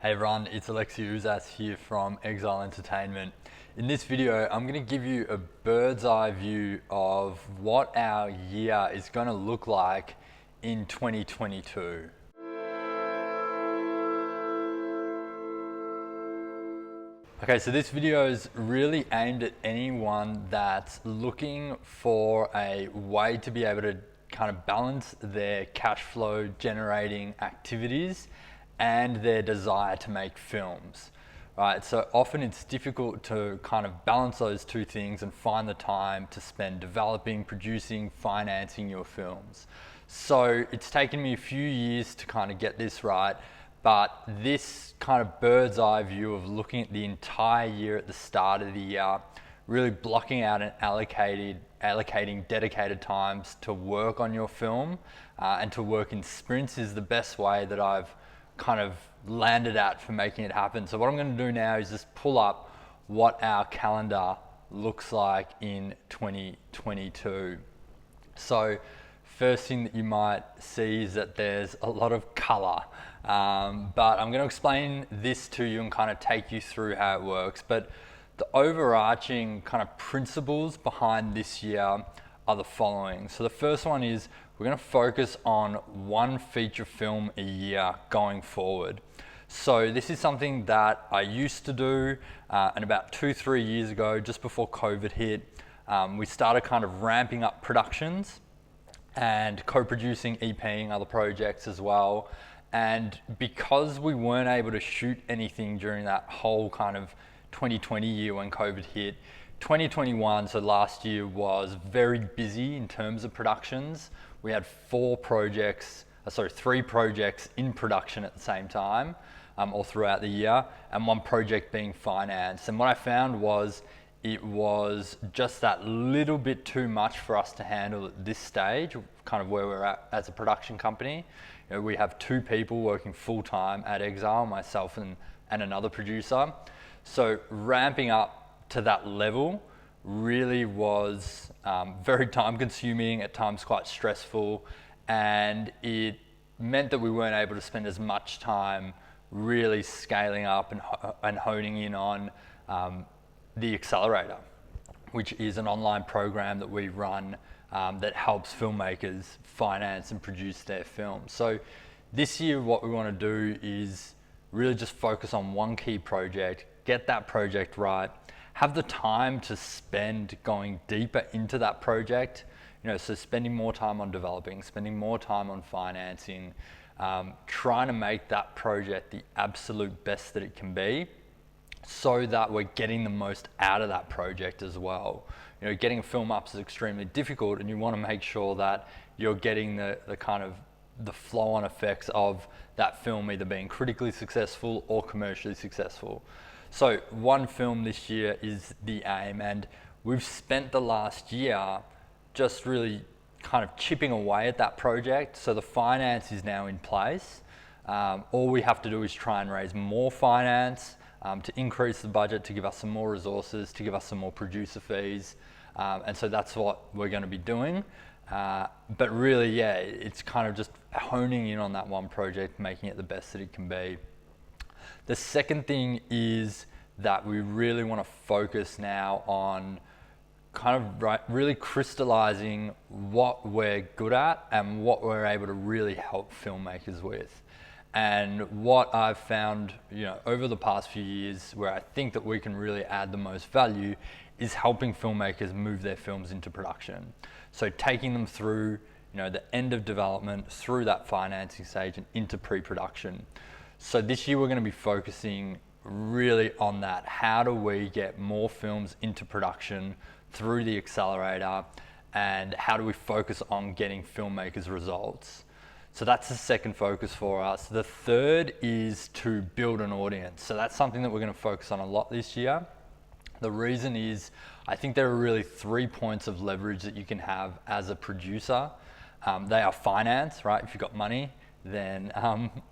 Hey everyone, it's Alexi Uzas here from Exile Entertainment. In this video, I'm going to give you a bird's eye view of what our year is going to look like in 2022. Okay, so this video is really aimed at anyone that's looking for a way to be able to kind of balance their cash flow generating activities and their desire to make films, right? So often it's difficult to kind of balance those two things and find the time to spend developing, producing, financing your films. So it's taken me a few years to kind of get this right, but this kind of bird's eye view of looking at the entire year at the start of the year, really blocking out and allocating dedicated times to work on your film and to work in sprints is the best way that I've kind of landed at for making it happen. So what I'm going to do now is just pull up what our calendar looks like in 2022. So first thing that you might see is that there's a lot of color, but I'm going to explain this to you and kind of take you through how it works. But the overarching kind of principles behind this year are the following. So the first one is we're going to focus on one feature film a year going forward. So this is something that I used to do, and about 2-3 years ago, just before COVID hit, we started kind of ramping up productions and co-producing, EPing other projects as well. And because we weren't able to shoot anything during that whole kind of 2020 year when COVID hit, 2021, so last year, was very busy in terms of productions. We had three projects in production at the same time, all throughout the year, and one project being financed. And what I found was it was just that little bit too much for us to handle at this stage, kind of where we're at as a production company. You know, we have 2 people working full time at Exile, myself and another producer. So ramping up to that level really was very time consuming, at times quite stressful, and it meant that we weren't able to spend as much time really scaling up and honing in on the Accelerator, which is an online program that we run that helps filmmakers finance and produce their films. So this year what we want to do is really just focus on one key project, get that project right, have the time to spend going deeper into that project, so spending more time on developing, spending more time on financing, trying to make that project the absolute best that it can be, so that we're getting the most out of that project as well. Getting a film up is extremely difficult, and you want to make sure that you're getting the kind of the flow-on effects of that film either being critically successful or commercially successful. So one film this year is the aim, and we've spent the last year just really kind of chipping away at that project. So the finance is now in place. All we have to do is try and raise more finance to increase the budget, to give us some more resources, to give us some more producer fees. And so that's what we're going to be doing. But really, yeah, it's kind of just honing in on that one project, making it the best that it can be. The second thing is that we really want to focus now on kind of really crystallizing what we're good at and what we're able to really help filmmakers with. And what I've found, over the past few years, where I think that we can really add the most value, is helping filmmakers move their films into production. So taking them through, the end of development, through that financing stage and into pre-production. So this year we're going to be focusing really on that. How do we get more films into production through the Accelerator, and how do we focus on getting filmmakers results? So that's the second focus for us. The third is to build an audience. So that's something that we're going to focus on a lot this year. The reason is, I think there are really 3 points of leverage that you can have as a producer. They are finance, right? If you've got money, then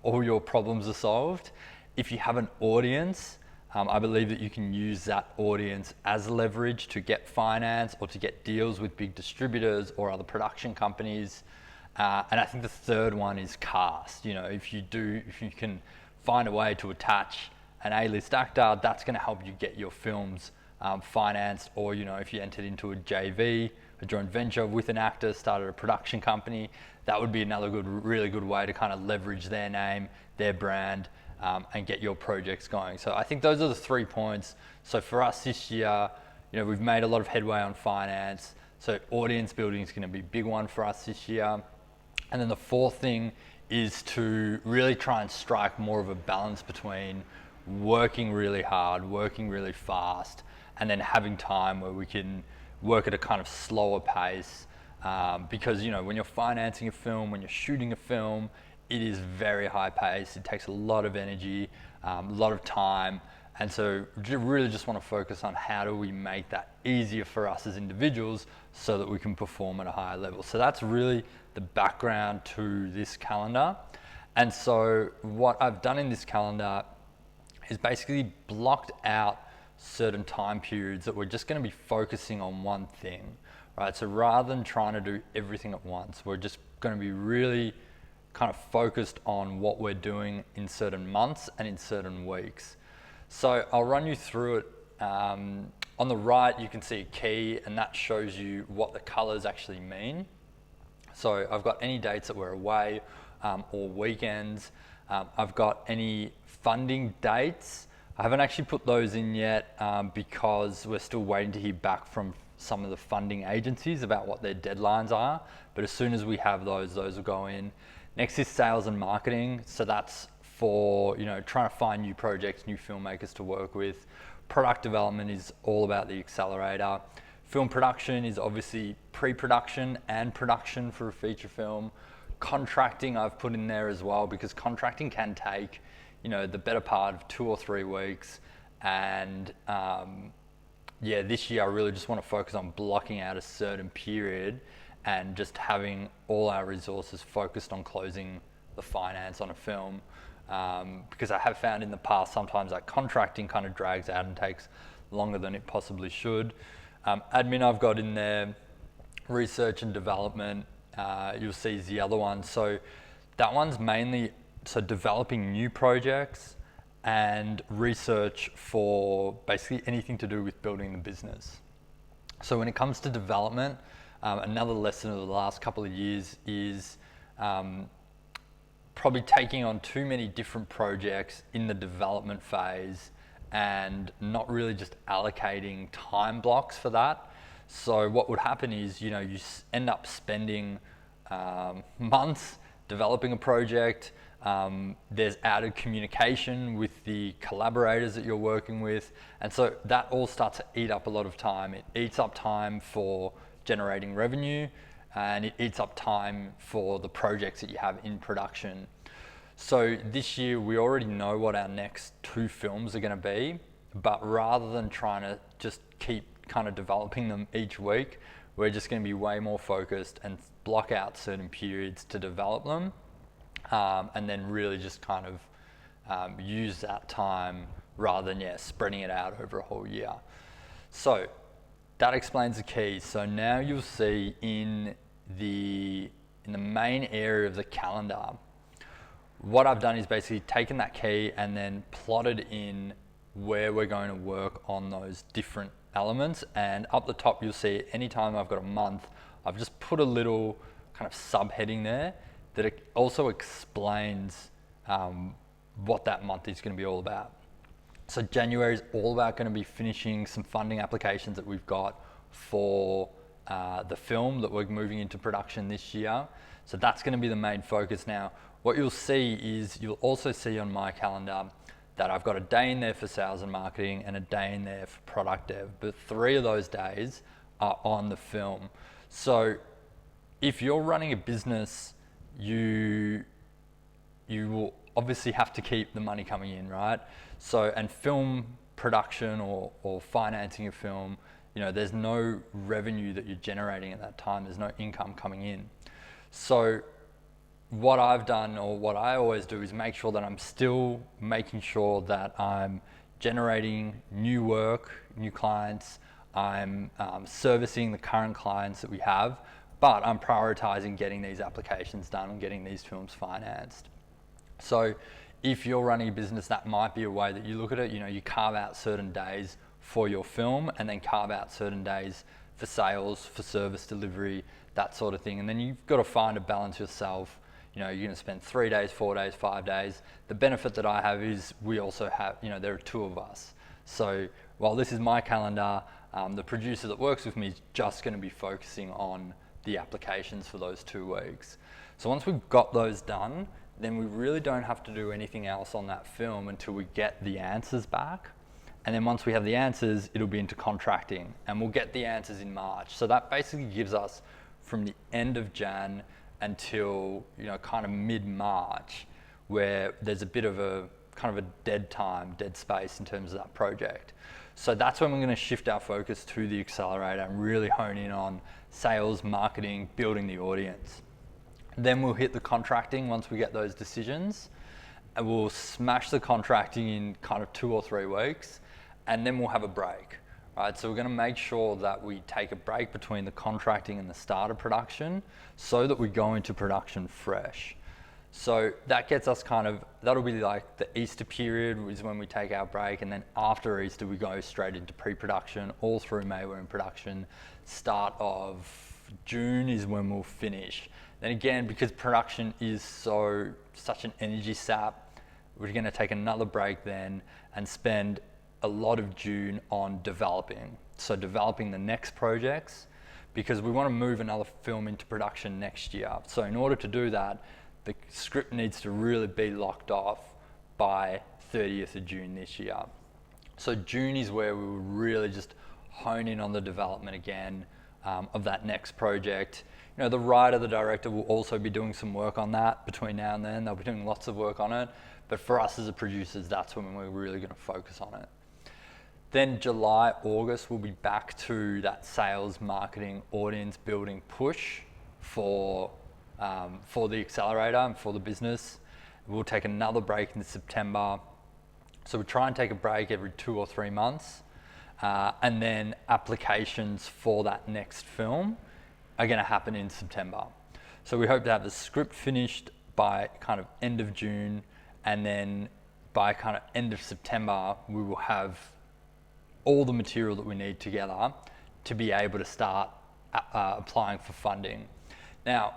all your problems are solved. If you have an audience, I believe that you can use that audience as leverage to get finance or to get deals with big distributors or other production companies. And I think the third one is cast. If you can find a way to attach an A-list actor. That's going to help you get your films financed, or if you entered into a JV, a joint venture with an actor, started a production company, that would be another really good way to kind of leverage their name, their brand, and get your projects going. So I think those are the 3 points. So for us this year, we've made a lot of headway on finance. So audience building is going to be a big one for us this year. And then the 4th thing is to really try and strike more of a balance between working really hard, working really fast, and then having time where we can work at a kind of slower pace. Because when you're financing a film, when you're shooting a film, it is very high pace. It takes a lot of energy, a lot of time. And so really just want to focus on how do we make that easier for us as individuals so that we can perform at a higher level. So that's really the background to this calendar. And so what I've done in this calendar is basically blocked out certain time periods that we're just going to be focusing on one thing, right? So rather than trying to do everything at once, we're just going to be really kind of focused on what we're doing in certain months and in certain weeks. So I'll run you through it. On the right, you can see a key, and that shows you what the colors actually mean. So I've got any dates that we're away or weekends. I've got any funding dates. I haven't actually put those in yet because we're still waiting to hear back from some of the funding agencies about what their deadlines are. But as soon as we have those will go in. Next is sales and marketing. So that's for trying to find new projects, new filmmakers to work with. Product development is all about the accelerator. Film production is obviously pre-production and production for a feature film. Contracting I've put in there as well, because contracting can take the better part of 2 or 3 weeks. And this year I really just want to focus on blocking out a certain period and just having all our resources focused on closing the finance on a film. Because I have found in the past sometimes that contracting kind of drags out and takes longer than it possibly should. Admin I've got in there, research and development, you'll see is the other one. So that one's mainly developing new projects and research for basically anything to do with building the business. So when it comes to development, another lesson of the last couple of years is probably taking on too many different projects in the development phase and not really just allocating time blocks for that. So what would happen is, you end up spending months developing a project. There's added communication with the collaborators that you're working with. And so that all starts to eat up a lot of time. It eats up time for generating revenue, and it eats up time for the projects that you have in production. So this year we already know what our next 2 films are going to be, but rather than trying to just keep kind of developing them each week, we're just going to be way more focused and block out certain periods to develop them, and then really just kind of use that time rather than spreading it out over a whole year. So that explains the keys. So now you'll see in the main area of the calendar, what I've done is basically taken that key and then plotted in where we're going to work on those different elements. And up the top, you'll see anytime I've got a month, I've just put a little kind of subheading there that it also explains what that month is going to be all about. So January is all about going to be finishing some funding applications that we've got for the film that we're moving into production this year. So that's going to be the main focus. Now, what you'll see is you'll also see on my calendar that I've got a day in there for sales and marketing and a day in there for product dev, but 3 of those days are on the film. So if you're running a business, you will obviously have to keep the money coming in, right? So, and film production or financing a film, there's no revenue that you're generating at that time. There's no income coming in. So what I've done, or what I always do, is make sure that I'm still making sure that I'm generating new work, new clients. I'm servicing the current clients that we have, but I'm prioritizing getting these applications done and getting these films financed. So if you're running a business, that might be a way that you look at it. You know, you carve out certain days for your film and then carve out certain days for sales, for service delivery, that sort of thing. And then you've got to find a balance yourself. You know, you're going to spend 3 days, 4 days, 5 days. The benefit that I have is we also have, you know, there are 2 of us. So while this is my calendar, the producer that works with me is just going to be focusing on the applications for those 2 weeks. So once we've got those done, then we really don't have to do anything else on that film until we get the answers back. And then once we have the answers, it'll be into contracting, and we'll get the answers in March. So that basically gives us from the end of Jan until, you know, kind of mid-March, where there's a bit of a kind of a dead time, dead space in terms of that project. So that's when we're going to shift our focus to the accelerator and really hone in on sales, marketing, building the audience. Then we'll hit the contracting once we get those decisions, and we'll smash the contracting in kind of 2 or 3 weeks, and then we'll have a break. Right, so we're going to make sure that we take a break between the contracting and the start of production so that we go into production fresh. So that gets us kind of, that'll be like the Easter period is when we take our break, and then after Easter we go straight into pre-production. All through May we're in production. Start of June is when we'll finish. Then again, because production is such an energy sap, we're going to take another break then and spend a lot of June on developing. So developing the next projects, because we want to move another film into production next year. So in order to do that, the script needs to really be locked off by 30th of June this year. So June is where we will really just hone in on the development again of that next project. You know, the writer, the director will also be doing some work on that between now and then. They'll be doing lots of work on it. But for us as the producers, that's when we're really going to focus on it. Then July, August, we'll be back to that sales, marketing, audience building push for the accelerator and for the business. We'll take another break in September. So we try and take a break every 2 or 3 months. And then applications for that next film are going to happen in September. So we hope to have the script finished by kind of end of June, and then by kind of end of September, we will have all the material that we need together to be able to start applying for funding. Now,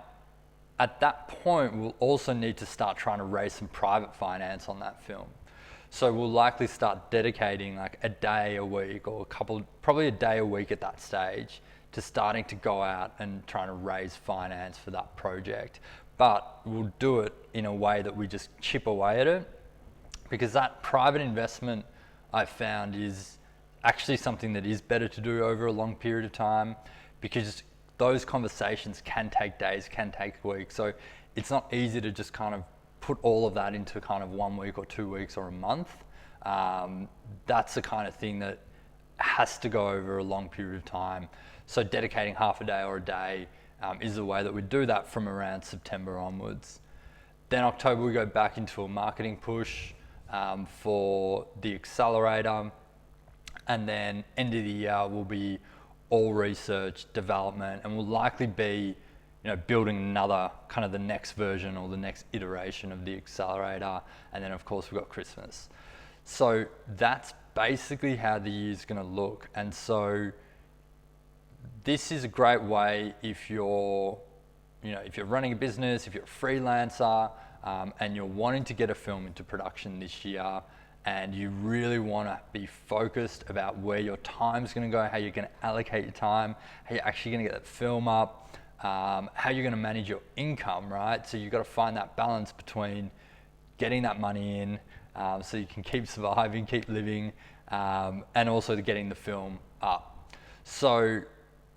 at that point, we'll also need to start trying to raise some private finance on that film. So we'll likely start dedicating like a day a week or probably a day a week at that stage to starting to go out and trying to raise finance for that project. But we'll do it in a way that we just chip away at it, because that private investment I've found is actually something that is better to do over a long period of time, because those conversations can take days, can take weeks. So it's not easy to just kind of put all of that into kind of 1 week or 2 weeks or a month. That's the kind of thing that has to go over a long period of time. So dedicating half a day or a day is the way that we do that from around September onwards. Then October we go back into a marketing push for the accelerator, and then end of the year will be all research, development, and we'll likely be, you know, building another kind of the next version or the next iteration of the accelerator. And then of course we've got Christmas. So that's basically how the year's going to look. And so this is a great way if you're running a business, if you're a freelancer, and you're wanting to get a film into production this year, and you really want to be focused about where your time's going to go, how you're going to allocate your time, how you're actually going to get that film up, how you're going to manage your income, right? So you've got to find that balance between getting that money in so you can keep surviving, keep living, and also getting the film up. So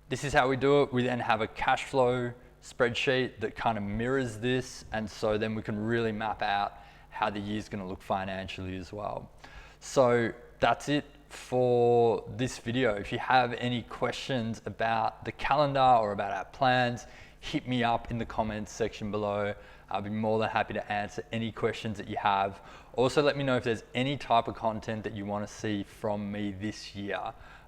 this is how we do it. We then have a cash flow spreadsheet that kind of mirrors this, and so then we can really map out how the year's going to look financially as well. So that's it for this video. If you have any questions about the calendar or about our plans, hit me up in the comments section below. I'll be more than happy to answer any questions that you have. Also, let me know if there's any type of content that you want to see from me this year.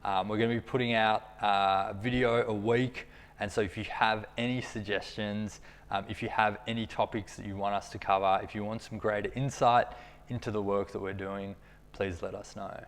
We're going to be putting out a video a week, and so if you have any suggestions, if you have any topics that you want us to cover, if you want some greater insight into the work that we're doing, please let us know.